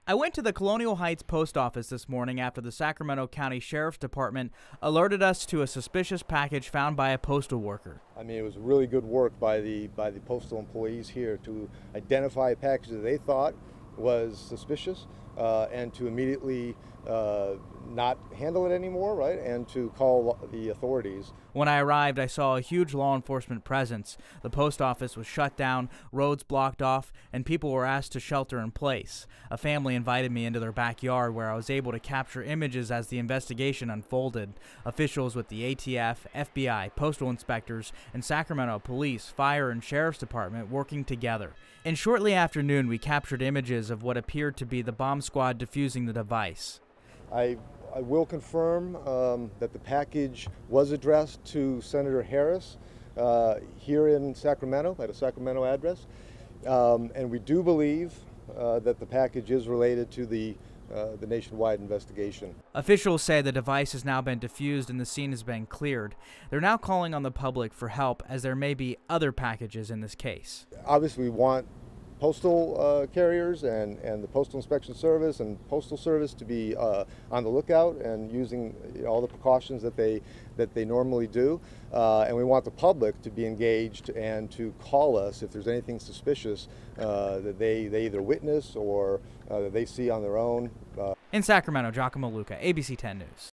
I went to the Colonial Heights post office this morning after the Sacramento County Sheriff's Department alerted us to a suspicious package found by a postal worker. I mean, it was really good work by the postal employees here to identify a package that they thought was suspicious and to immediately not handle it anymore, right, and to call the authorities. When I arrived, I saw a huge law enforcement presence. The post office was shut down, roads blocked off, and people were asked to shelter in place. A family invited me into their backyard where I was able to capture images as the investigation unfolded. Officials with the ATF, FBI, postal inspectors, and Sacramento police, fire, and sheriff's department working together. And shortly after noon, we captured images of what appeared to be the bomb squad defusing the device. I will confirm that the package was addressed to Senator Harris here in Sacramento, at a Sacramento address, and we do believe that the package is related to the nationwide investigation. Officials say the device has now been defused and the scene has been cleared. They're now calling on the public for help as there may be other packages in this case. Obviously, we want postal carriers and the Postal Inspection Service and Postal Service to be on the lookout and using all the precautions that they normally do. And we want the public to be engaged and to call us if there's anything suspicious that they either witness or that they see on their own. In Sacramento, Giacomo Luca, ABC 10 News.